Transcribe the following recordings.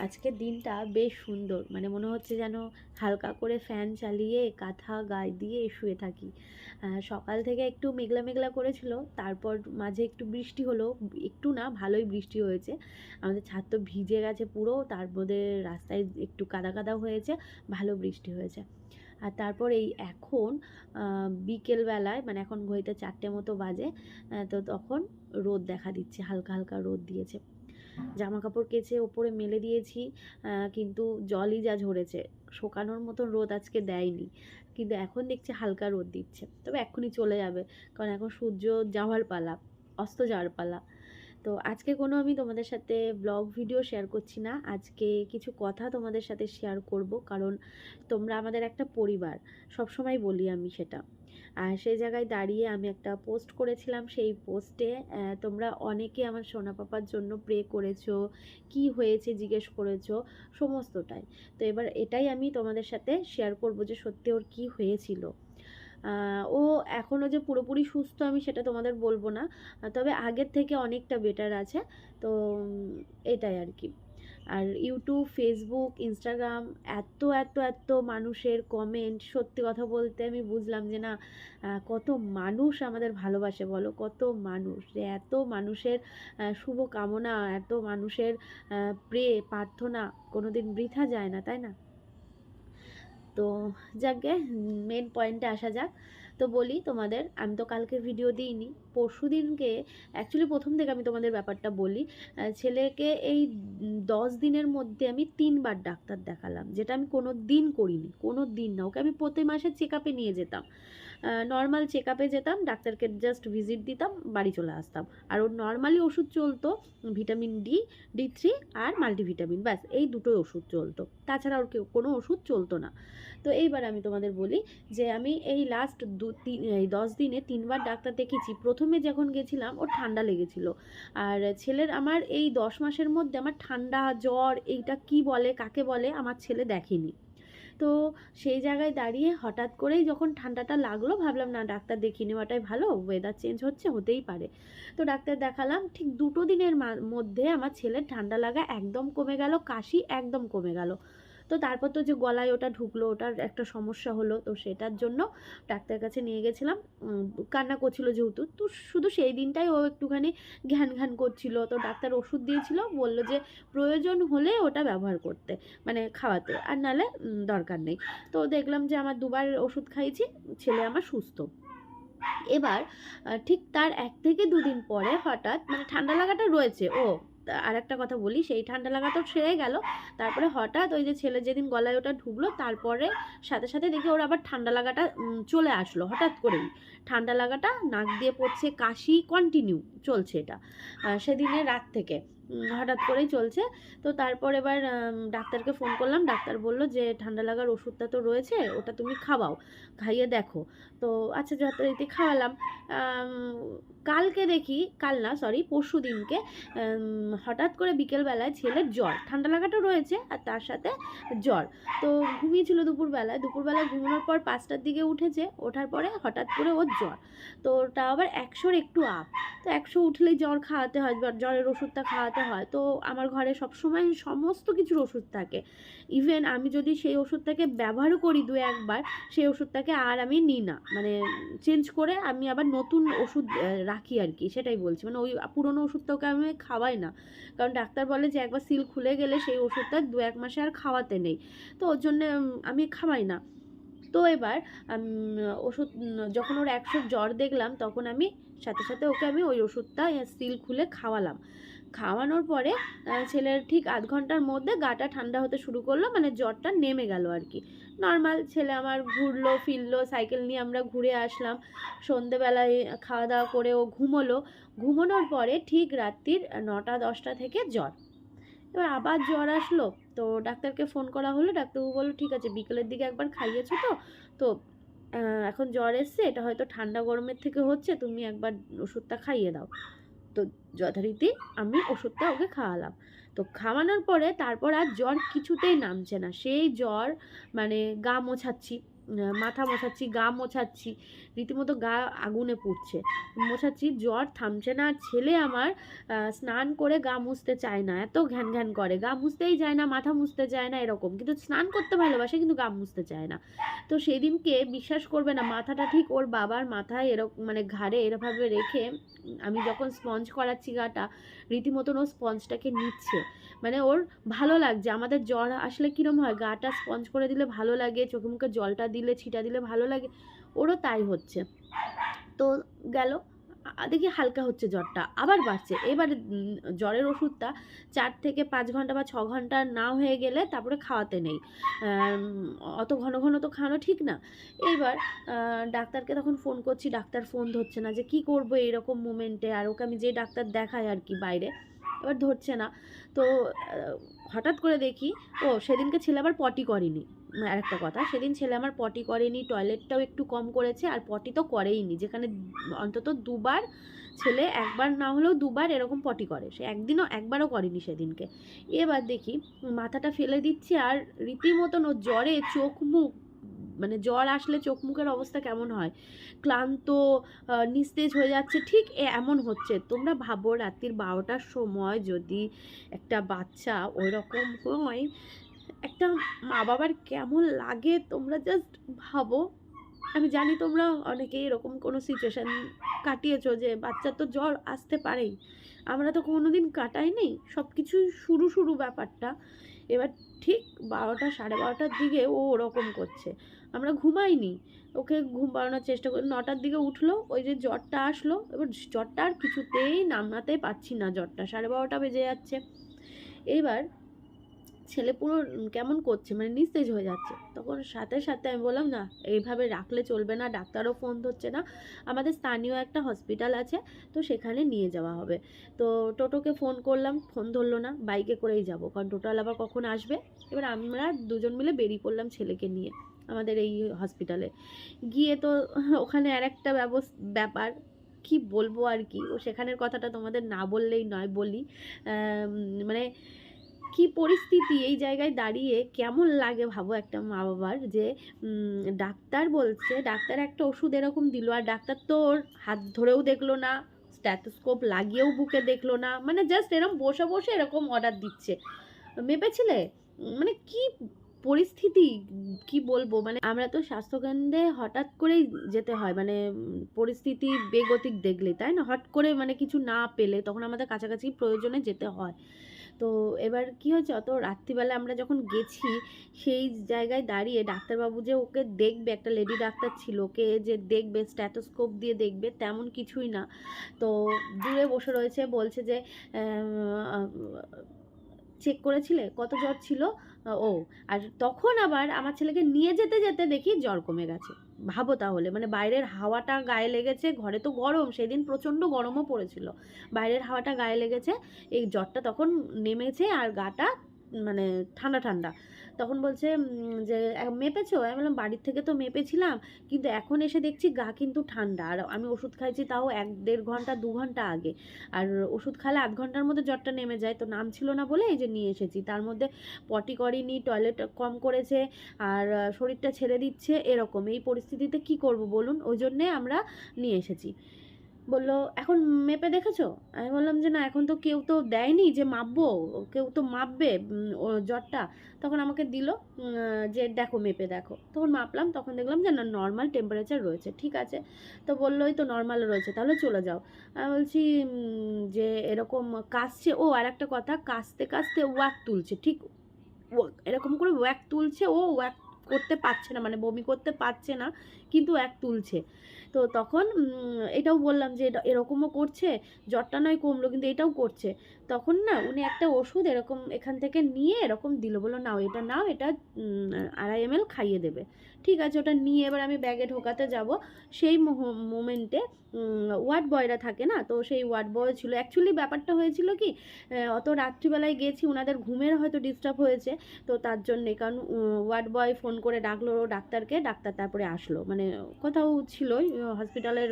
আজকের দিনটা বেশ সুন্দর, মানে মনে হচ্ছে যেন হালকা করে ফ্যান চালিয়ে কাঁথা গায়ে দিয়ে শুয়ে থাকি। সকাল থেকে একটু মেঘলা মেঘলা করেছিল, তারপর মাঝে একটু বৃষ্টি হলো, একটু না ভালোই বৃষ্টি হয়েছে। আমাদের ছাদ তো ভিজে গেছে পুরো, তার মধ্যে রাস্তায় একটু কাদা কাদা হয়েছে, ভালো বৃষ্টি হয়েছে। আর তারপর এই এখন বিকেলবেলায়, মানে এখন ঘড়িতে 4টে মতো বাজে, তো তখন রোদ দেখা দিচ্ছে, হালকা হালকা রোদ দিয়েছে। জামা কাপড় কেচে ওপরে মেলে দিয়েছি, কিন্তু জলই যা ঝরেছে, শোকানোর মতন রোদ আজকে দেয়নি। কিন্তু এখন দেখছি হালকা রোদ দিচ্ছে, তবে এক্ষুনি চলে যাবে, কারণ এখন সূর্য যাওয়ার পালা, অস্ত যাওয়ার পালা। তো আজকে কোনো আমি তোমাদের সাথে ব্লগ ভিডিও শেয়ার করছি না, আজকে কিছু কথা তোমাদের সাথে শেয়ার করব, কারণ তোমরা আমাদের একটা পরিবার, সবসময় বলি আমি সেটা। আর সেই জায়গায় দাঁড়িয়ে আমি একটা পোস্ট করেছিলাম, সেই পোস্টে তোমরা অনেকে আমার সোনা পাপার জন্য প্রে করেছো, কি হয়েছে জিজ্ঞেস করেছো, সমস্তটাই। তো এবার এটাই আমি তোমাদের সাথে শেয়ার করব যে সত্যি ওর কি হয়েছিল। ও এখনও যে পুরোপুরি সুস্থ আমি সেটা তোমাদের বলবো না, তবে আগের থেকে অনেকটা বেটার আছে। তো এটাই আর কি। আর ইউটিউব, ফেসবুক, ইনস্টাগ্রাম, এত এত এত মানুষের কমেন্ট, সত্যি কথা বলতে আমি বুঝলাম যে না, কত মানুষ আমাদের ভালোবাসে বলো, কত মানুষ, যে এত মানুষের শুভ কামনা, এত মানুষের প্রে প্রার্থনা কোনোদিন বৃথা যায় না, তাই না? তো যাকগে, মেন পয়েন্টে আসা যাক। তো বলি তোমাদের, আমি তো কালকে ভিডিও দিইনি, পরশু দিনকে অ্যাকচুয়ালি প্রথম থেকে আমি তোমাদের ব্যাপারটা বলি। ছেলেকে এই 10 দিনের মধ্যে আমি 3বার ডাক্তার দেখালাম, যেটা আমি কোনো দিন করিনি, কোনো দিন না। ওকে আমি প্রতি মাসে চেক আপে নিয়ে যেতাম, নর্মাল চেক আপে যেতাম, ডাক্তারকে জাস্ট ভিজিট দিতাম, বাড়ি চলে আসতাম। আর ওর নর্মালি ওষুধ চলতো ভিটামিন ডি3 আর মাল্টিভিটামিন, ব্যাস এই দুটোই ওষুধ চলতো, তাছাড়া ওর কোনো ওষুধ চলতো না। তো এইবার আমি তোমাদের বলি যে আমি এই লাস্ট 10 দিনে 3বার ডাক্তার দেখিয়েছি। প্রথমে যখন গেছিলাম ওর ঠান্ডা লেগেছিল, আর ছেলের আমার এই 10 মাসের মধ্যে আমার ঠান্ডা জ্বর এইটা কি বলে কাকে বলে আমার ছেলে দেখেনি। তো সেই জায়গায় দাঁড়িয়ে হঠাৎ করেই যখন ঠান্ডাটা লাগলো, ভাবলাম না ডাক্তার দেখিয়ে নেওয়াটাই ভালো, ওয়েদার চেঞ্জ হচ্ছে, হতেই পারে। তো ডাক্তার দেখালাম, ঠিক 2 দিনের মধ্যে আমার ছেলের ঠান্ডা লাগা একদম কমে গেল, কাশি একদম কমে গেল। তো তারপর তো যে গলায় ওটা ঢুকলো, ওটার একটা সমস্যা হলো, তো সেটার জন্য ডাক্তারের কাছে নিয়ে গেছিলাম। কান্না করছিল যেহেতু, তো শুধু সেই দিনটাই ও একটুখানি ঘ্যান ঘ্যান করছিল, তো ডাক্তার ওষুধ দিয়েছিল, বলল যে প্রয়োজন হলে ওটা ব্যবহার করতে, মানে খাওয়াতে, আর নাহলে দরকার নেই। তো দেখলাম যে আমার 2বার ওষুধ খাইয়েছি, ছেলে আমার সুস্থ। এবার ঠিক তার 1 থেকে 2 দিন পরে হঠাৎ, মানে ঠান্ডা লাগাটা রয়েছে, আর একটা কথা বলি, সেই ঠান্ডা লাগা তো সেরে গেল, তারপরে হঠাৎ ওই যে ছেলে যেদিন গলায় ওটা ঢুকলো, তারপরে সাথে সাথে দেখি ওর আবার ঠান্ডা লাগাটা চলে আসলো হঠাৎ করেই। ঠান্ডা লাগাটা নাক দিয়ে পড়ছে, কাশি কন্টিনিউ চলছে, এটা সেদিনের রাত থেকে হঠাৎ করেই চলছে। তো তারপর এবার ডাক্তারকে ফোন করলাম, ডাক্তার বলল যে ঠান্ডা লাগার ওষুধটা তো রয়েছে, ওটা তুমি খাওয়াও, খাইয়ে দেখো। তো আচ্ছা যথারীতি খাওয়ালাম। কালকে দেখি, কাল না সরি পরশু দিনকে হঠাৎ করে বিকেলবেলায় ছেলের জ্বর, ঠান্ডা লাগাটা রয়েছে আর তার সাথে জ্বর। তো ঘুমিয়েছিল দুপুরবেলায়, ঘুমানোর পর 5টার দিকে উঠেছে, ওঠার পরে হঠাৎ করে ওর জ্বর। তো ওটা আবার 100-র একটু আপ। তো 100 উঠলেই জ্বর খাওয়াতে হয়, জ্বরের ওষুধটা খাওয়াতে হয়। তো আমার ঘরে সবসময় সমস্ত কিছুর ওষুধ থাকে, ইভেন আমি যদি সেই ওষুধটাকে ব্যবহারও করি 2-1বার, সেই ওষুধটাকে আর আমি নিই না, মানে চেঞ্জ করে আমি আবার নতুন ওষুধ রাখি আর কি, সেটাই বলছি, মানে ওই পুরনো ওষুধটাকে আমি খাওয়াই না, কারণ ডাক্তার বলে যে একবার সিল খুলে গেলে সেই ওষুধটা 2-1 মাসে আর খাওয়াতে নেই। তো ওর জন্যে আমি খাওয়াই না। তো এবার ওষুধ যখন ওর 100 জ্বর দেখলাম, তখন আমি সাথে সাথে ওকে আমি ওই ওষুধটা সিল খুলে খাওয়ালাম। খাওয়ানোর পরে ছেলের ঠিক আধ ঘন্টার মধ্যে গাটা ঠান্ডা হতে শুরু করলো, মানে জ্বরটা নেমে গেল আর কি। নর্মাল ছেলে আমার ঘুরলো ফিরলো, সাইকেল নিয়ে আমরা ঘুরে আসলাম, সন্ধেবেলায় খাওয়া দাওয়া করে ও ঘুমোলো। ঘুমানোর পরে ঠিক রাত্রির 9টা-10টা থেকে জ্বর। এবার আবার জ্বর আসলো, তো ডাক্তারকে ফোন করা হলো, ডাক্তারবাবু বললো ঠিক আছে বিকেলের দিকে একবার খাইয়েছো তো, তো এখন জ্বর এসছে, এটা হয়তো ঠান্ডা গরমের থেকে হচ্ছে, তুমি একবার ওষুধটা খাইয়ে দাও। তো যথারীতি আমি ওষুধটা ওকে খাওয়ালাম। তো খাওয়ানোর পরে তারপর আর জ্বর কিছুতেই নামছে না, সেই জ্বর, মানে গা মোছাচ্ছি, মাথা মোছাচ্ছি, গা মোছাচ্ছি, রীতিমতো গা আগুনে পুড়ছে, মোছাচ্ছি, জ্বর থামছে না। আর ছেলে আমার স্নান করে গা মুছতে চায় না, এত ঘ্যান ঘ্যান করে, গা মুছতেই চায় না, মাথা মুছতে চায় না, এরকম। কিন্তু স্নান করতে ভালোবাসে, কিন্তু গা মুছতে চায় না। তো সেদিনকে বিশ্বাস করবে না, মাথাটা ঠিক ওর বাবার মাথায় এরকম মানে ঘাড়ে এরভাবে রেখে আমি যখন স্পঞ্জ করাচ্ছি গাটা, রীতিমতন ও স্পঞ্জটাকে নিচ্ছে। মানে ওর ভালো লাগছে। আমাদের জ্বর আসলে কীরম হয়, গাটা স্পঞ্জ করে দিলে ভালো লাগে, চোখে মুখে জলটা দিলে, ছিটা দিলে ভালো লাগে, ওরও তাই হচ্ছে। তো গেল, দেখি হালকা হচ্ছে জ্বরটা, আবার বাড়ছে। এবার জ্বরের ওষুধটা 4 থেকে 5 ঘন্টা বা 6 ঘন্টা না হয়ে গেলে তারপরে খাওয়াতে নেই। অত ঘন ঘন তো খাওয়ানো ঠিক না। এইবার ডাক্তারকে তখন ফোন করছি, ডাক্তার ফোন ধরছে না, যে কি করব এইরকম মোমেন্টে। আর ওকে আমি যে ডাক্তার দেখাই আর কি বাইরে, এবার ধরছে না। তো হঠাৎ করে দেখি, সেদিনকে ছেলে আবার পটি করেনি। আরেকটা কথা, সেদিন ছেলে আমার পটি করেনি, টয়লেটটাও একটু কম করেছে, আর পটি তো করেইনি। যেখানে অন্তত 2 বার, ছেলে 1 বার না হলেও 2 বার এরকম পটি করে, সে একদিনও 1 বারও করেনি সেদিনকে। এবার দেখি মাথাটা ফেলে দিচ্ছে, আর রীতিমতন ও জ্বরে চোখ মুখ, মানে জ্বর আসলে চোখ মুখের অবস্থা কেমন হয়, ক্লান্ত, নিস্তেজ হয়ে যাচ্ছে, ঠিক এমন হচ্ছে। তোমরা ভাবো রাত্রির 12টার সময় যদি একটা বাচ্চা ওই রকম হয়, একটা মা বাবার কেমন লাগে তোমরা জাস্ট ভাবো। আমি জানি তোমরা অনেকেই এরকম কোনো সিচুয়েশান কাটিয়েছো, যে বাচ্চার তো জ্বর আসতে পারেই, আমরা তো কোনোদিন কাটাইনি, সব কিছুই শুরু শুরু ব্যাপারটা। এবার ঠিক 12টা 12:30টার দিকে ও ওরকম করছে, আমরা ঘুমাইনি, ওকে ঘুম পাড়ানোর চেষ্টা করি, 9টার দিকে উঠলো, ওই যে জ্বরটা আসলো। এবার জ্বরটা আর কিছুতেই নামাতে পারছি না, জ্বরটা 12:30 বেজে যাচ্ছে। এইবার ছেলে পুরো কেমন করছে, মানে নিস্তেজ হয়ে যাচ্ছে। তখন সাথে সাথে আমি বললাম, না এইভাবে রাখলে চলবে না, ডাক্তারও ফোন ধরছে না, আমাদের স্থানীয় একটা হসপিটাল আছে, তো সেখানে নিয়ে যাওয়া হবে। তো টোটোকে ফোন করলাম, ফোন ধরলো না, বাইকে করেই যাব, কারণ টোটাল আবার কখন আসবে। এবার আমরা দুজন মিলে বেরিয়ে পড়লাম ছেলেকে নিয়ে আমাদের এই হসপিটালে গিয়ে। তো ওখানে আর একটা ব্যাপার কি বলবো আর কি, ও সেখানের কথাটা তোমাদের না বললেই নয়, বলি। মানে কি পরিস্থিতি, এই জায়গায় দাঁড়িয়ে কেমন লাগে ভাবো একটা মা বাবার, যে ডাক্তার বলছে, ডাক্তার একটা ওষুধ এরকম দিল, আর ডাক্তার তো ওর হাত ধরেও দেখলো না, স্ট্যাথোস্কোপ লাগিয়েও বুকে দেখলো না, মানে জাস্ট এরকম বসে বসে এরকম অর্ডার দিচ্ছে। মেপেছিলে, মানে কি পরিস্থিতি, কি বলবো। মানে আমরা তো স্বাস্থ্যকেন্দ্রে হঠাৎ করেই যেতে হয়, মানে পরিস্থিতি বেগতিক দেখলে, তাই না, হট করে মানে কিছু না পেলে তখন আমাদের কাছাকাছি প্রয়োজনে যেতে হয়। তো এবার কি হয়েছে, অত রাত্রিবেলা আমরা যখন গেছি, সেই জায়গায় দাঁড়িয়ে ডাক্তারবাবু যে ওকে দেখবে, একটা লেডি ডাক্তার ছিল, ওকে যে দেখবে স্ট্যাথোস্কোপ দিয়ে দেখবে, তেমন কিছুই না। তো দূরে বসে রয়েছে, বলছে যে চেক করেছিলে কত জ্বর ছিল, ও। আর তখন আবার আমার ছেলেকে নিয়ে যেতে যেতে দেখি জ্বর কমে গেছে। ভাবো তাহলে, মানে বাইরের হাওয়াটা গায়ে লেগেছে, ঘরে তো গরম, সেদিন প্রচণ্ড গরমও পড়েছিল, বাইরের হাওয়াটা গায়ে লেগেছে, এই জ্বরটা তখন নেমেছে, আর গাটা মানে ঠান্ডা ঠান্ডা। তখন বলছে যে মেপেছো? আমি বললাম বাড়ির থেকে তো মেপেছিলাম, কিন্তু এখন এসে দেখছি গা কিন্তু ঠান্ডা, আর আমি ওষুধ খাইছি তাও 1-1.5 ঘন্টা 2 ঘন্টা আগে, আর ওষুধ খেলে 8 ঘন্টার মধ্যে জ্বরটা নেমে যায়। তো নাম ছিল না বলে এই যে নিয়ে এসেছি, তার মধ্যে পটি করেনি, টয়লেট কম করেছে, আর শরীরটা ছেড়ে দিচ্ছে, এরকম এই পরিস্থিতিতে কি করব বলুন, ওই জন্যে আমরা নিয়ে এসেছি। বললো এখন মেপে দেখেছো? আমি বললাম যে না, এখন তো কেউ তো দেয়নি যে মাপবো, কেউ তো মাপবে ও জ্বরটা। তখন আমাকে দিল যে দেখো মেপে দেখো, তখন মাপলাম, তখন দেখলাম যে না, নর্মাল টেম্পারেচার রয়েছে, ঠিক আছে। তো বললো এই তো নর্মাল রয়েছে, তাহলে চলে যাও। আমি বলছি যে এরকম কাশছে, আর একটা কথা, কাশতে কাশতে ওয়াক তুলছে, ঠিক এরকম করে ওয়াক তুলছে, ও ওয়াক করতে পারছে না, মানে বমি করতে পারছে না, কিন্তু ওয়াক তুলছে। তো তখন এটাও বললাম যে এটা এরকমও করছে, জ্বরটা নয় কমলো, কিন্তু এটাও করছে। তখন না উনি একটা ওষুধ এরকম এখান থেকে নিয়ে এরকম দিল, বললো নাও এটা, নাও এটা 2.5 ml খাইয়ে দেবে। ঠিক আছে, ওটা নিয়ে এবার আমি ব্যাগে ঢোকাতে যাব, সেই মোমেন্টে ওয়ার্ড বয়রা থাকে না, তো সেই ওয়ার্ড বয় ছিল। অ্যাকচুয়ালি ব্যাপারটা হয়েছিল কি, অত রাত্রিবেলায় গেছি, ওনাদের ঘুমের হয়তো ডিস্টার্ব হয়েছে, তো তার জন্যে, কারণ ওয়ার্ড বয় ফোন করে ডাকলো ডাক্তারকে, ডাক্তার তারপরে আসলো, মানে কোথাও ছিল হসপিটালের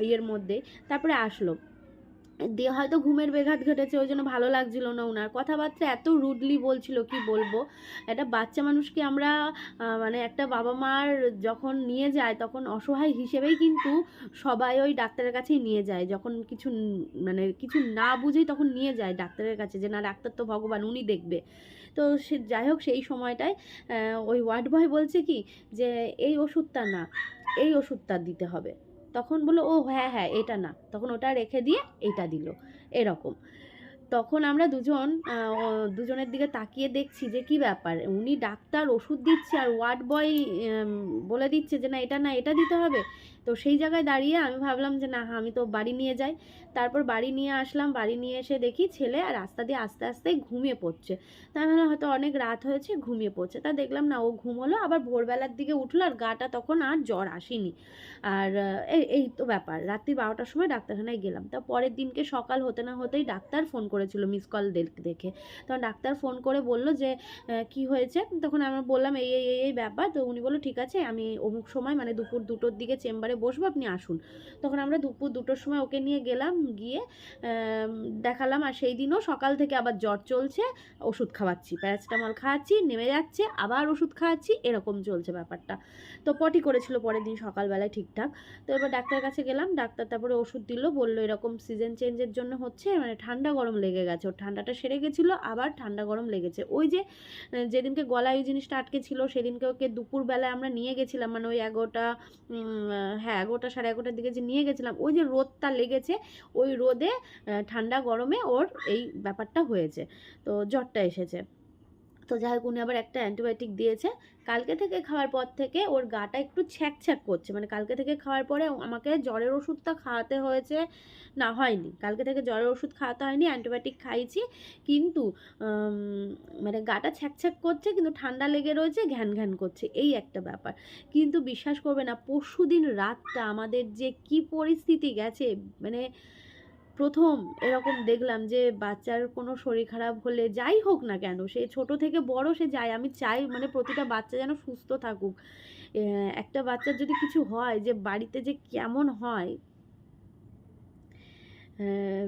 ইয়ের মধ্যে, তারপরে আসলো। দিয়ে হয়তো ঘুমের ব্যাঘাত ঘটেছে, ওই জন্য ভালো লাগছিল না ওনার কথাবার্তা, এত রুডলি বলছিল কি বলবো। একটা বাচ্চা মানুষকে আমরা মানে একটা বাবা মার যখন নিয়ে যায় তখন অসহায় হিসেবেই কিন্তু সবাই ওই ডাক্তারের কাছেই নিয়ে যায়, যখন কিছু মানে কিছু না বুঝেই তখন নিয়ে যায় ডাক্তারের কাছে, যে না ডাক্তার তো ভগবান, উনি দেখবে। তো সে যাই হোক, সেই সময়টায় ওই ওয়ার্ড বয় বলছে কি যে এই ওষুধটা না, এই ওষুধটা দিতে হবে। তখন বললো ও হ্যাঁ হ্যাঁ এটা না, তখন ওটা রেখে দিয়ে এটা দিল এরকম। তখন আমরা দুজনের দিকে তাকিয়ে দেখছি যে কি ব্যাপার, উনি ডাক্তার ওষুধ দিচ্ছে আর ওয়ার্ড বয় বলে দিচ্ছে যে না এটা না এটা দিতে হবে। তো সেই জায়গায় দাঁড়িয়ে আমি ভাবলাম যে না আমি তো বাড়ি নিয়ে যাই। তারপর বাড়ি নিয়ে আসলাম, বাড়ি নিয়ে এসে দেখি ছেলে আর রাস্তা দিয়ে আস্তে আস্তে ঘুমিয়ে পড়ছে। তা আমি ভাবলাম হয়তো অনেক রাত হয়েছে ঘুমিয়ে পড়ছে, তা দেখলাম না ও ঘুম হলো, আবার ভোরবেলার দিকে উঠলো আর গাটা তখন আর জ্বর আসেনি। আর এই তো ব্যাপার, রাত্রি 12টার সময় ডাক্তারখানায় গেলাম। তা পরের দিনকে সকাল হতে না হতেই ডাক্তার ফোন করেছিল মিস কল দেখে। তখন ডাক্তার ফোন করে বলল যে কি হয়েছে, তখন আমরা বললাম এই এই এই এই ব্যাপার। তো উনি বললো ঠিক আছে আমি অমুক সময় মানে দুপুর 2টোর দিকে চেম্বারে বসবো, আপনি আসুন। তখন আমরা দুপুর 2টোর সময় ওকে নিয়ে গেলাম, গিয়ে দেখালাম। আর সেই দিনও সকাল থেকে আবার জ্বর চলছে, ওষুধ খাওয়াচ্ছি, প্যারাসিটামল খাওয়াচ্ছি, নেমে যাচ্ছে, আবার ওষুধ খাওয়াচ্ছি, এরকম চলছে ব্যাপারটা। তো পটি করেছিল পরের দিন সকালবেলায় ঠিকঠাক। তো এবার ডাক্তারের কাছে গেলাম, ডাক্তার তারপরে ওষুধ দিল, বললো এরকম সিজন চেঞ্জের জন্য হচ্ছে, মানে ঠান্ডা গরম লেগে গেছে, ওর ঠান্ডাটা সেরে গেছিলো আবার ঠান্ডা গরম লেগেছে। ওই যে যেদিনকে গলায় ওই জিনিসটা আটকে ছিল সেদিনকে ওকে দুপুরবেলায় আমরা নিয়ে গেছিলাম, মানে ওই 11টা হ্যাঁ 11টা সাড়ে 11টার দিকে যে নিয়ে গেছিলাম, ওই যে রোদটা লেগেছে, ওই রোদে ঠান্ডা গরমে ওর এই ব্যাপারটা হয়েছে, তো জ্বরটা এসেছে। তো যাই হোক উনি আবার একটা অ্যান্টিবায়োটিক দিয়েছে। কালকে থেকে খাওয়ার পর থেকে ওর গাটা একটু ছ্যাঁক করছে, মানে কালকে থেকে খাওয়ার পরে আমাকে জ্বরের ওষুধটা খাওয়াতে হয়েছে, না হয়নি, কালকে থেকে জ্বরের ওষুধ খাওয়াতে হয়নি, অ্যান্টিবায়োটিক খাইছি, কিন্তু মানে গাটা ছ্যাঁক করছে, কিন্তু ঠান্ডা লেগে রয়েছে, ঘ্যান ঘ্যান করছে, এই একটা ব্যাপার। কিন্তু বিশ্বাস করবে না, পরশুদিন রাতটা আমাদের যে কি পরিস্থিতি গেছে, মানে প্রথম এরকম দেখলাম যে বাচ্চার কোনো শরীর খারাপ হলে যাই হোক না কেন, সে ছোট থেকে বড় সে যাই, আমি চাই মানে প্রতিটা বাচ্চা যেন সুস্থ থাকুক। একটা বাচ্চার যদি কিছু হয় যে বাড়িতে যে কেমন হয়,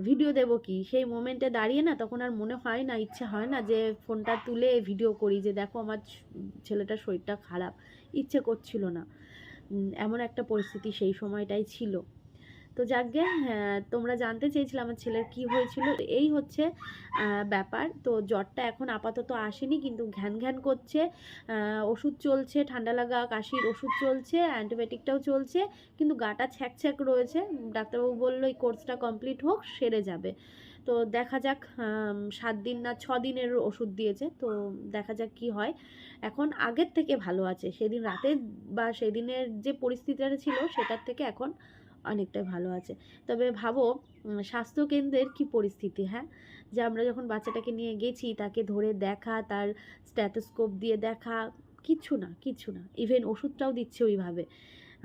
ভিডিও দেবো কি, সেই মোমেন্টে দাঁড়িয়ে না তখন আর মনে হয় না, ইচ্ছে হয় না যে ফোনটা তুলে ভিডিও করি যে দেখো আমার ছেলেটার শরীরটা খারাপ, ইচ্ছে করছিল না। এমন একটা পরিস্থিতি সেই সময়টাই ছিল। তো যাকগে, তোমরা জানতে চেয়েছিলে আমার ছেলের কি হয়েছিল, এই হচ্ছে ব্যাপার। তো জ্বরটা এখন আপাতত আসেনি, কিন্তু ঘ্যান ঘ্যান করছে, ওষুধ চলছে, ঠান্ডা লাগা কাশির ওষুধ চলছে, অ্যান্টিবায়োটিকটাও চলছে, কিন্তু গাটা ছ্যাঁক রয়েছে। ডাক্তারবাবু বললো এই কোর্সটা কমপ্লিট হোক, সেরে যাবে। তো দেখা যাক, 7 দিন না 6 দিনের ওষুধ দিয়েছে, তো দেখা যাক কি হয়। এখন আগের থেকে ভালো আছে, সেদিন রাতে বা সেদিনের যে পরিস্থিতিটা ছিল সেটার থেকে এখন অনেকটাই ভালো আছে। তবে ভাবো স্বাস্থ্যকেন্দ্রের কি পরিস্থিতি, হ্যাঁ, যে আমরা যখন বাচ্চাটাকে নিয়ে গেছি তাকে ধরে দেখা, তার স্ট্যাথোস্কোপ দিয়ে দেখা, কিচ্ছু না, ইভেন ওষুধটাও দিচ্ছে ওইভাবে।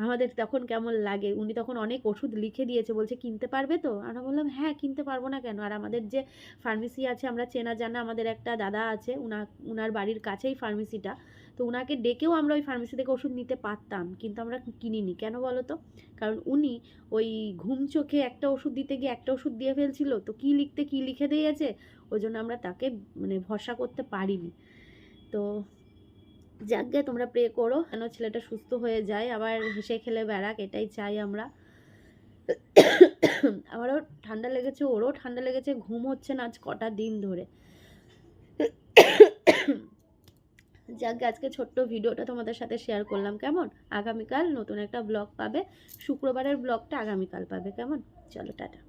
আমাদের তখন কেমন লাগে, উনি তখন অনেক ওষুধ লিখে দিয়েছে, বলছে কিনতে পারবে তো, আমরা বললাম হ্যাঁ কিনতে পারবো না কেন। আর আমাদের যে ফার্মেসি আছে আমরা চেনা জানা, আমাদের একটা দাদা আছে, উনার বাড়ির কাছেই ফার্মেসিটা, তো উনাকে ডেকেও আমরা ওই ফার্মেসি থেকে ওষুধ নিতে পারতাম, কিন্তু আমরা কিনিনি। কেন বলো তো? কারণ উনি ওই ঘুম চোখে একটা ওষুধ দিতে গিয়ে একটা ওষুধ দিয়ে ফেলছিল, তো কী লিখে দিয়েছে, ওই জন্য আমরা তাকে মানে ভরসা করতে পারিনি। তো যাকগে, তোমরা প্রে করো যেন ছেলেটা সুস্থ হয়ে যায়, আবার হেসে খেলে বেড়াক, এটাই চাই আমরা। আমারও ঠান্ডা লেগেছে, ওরও ঠান্ডা লেগেছে, ঘুম হচ্ছে না আজ কটা দিন ধরে। যাকগে, আজকে ছোট্ট ভিডিওটা তোমাদের সাথে শেয়ার করলাম, কেমন? আগামীকাল নতুন একটা ব্লগ পাবে, শুক্রবারের ব্লগটা আগামীকাল পাবে, কেমন? চলো টাটা।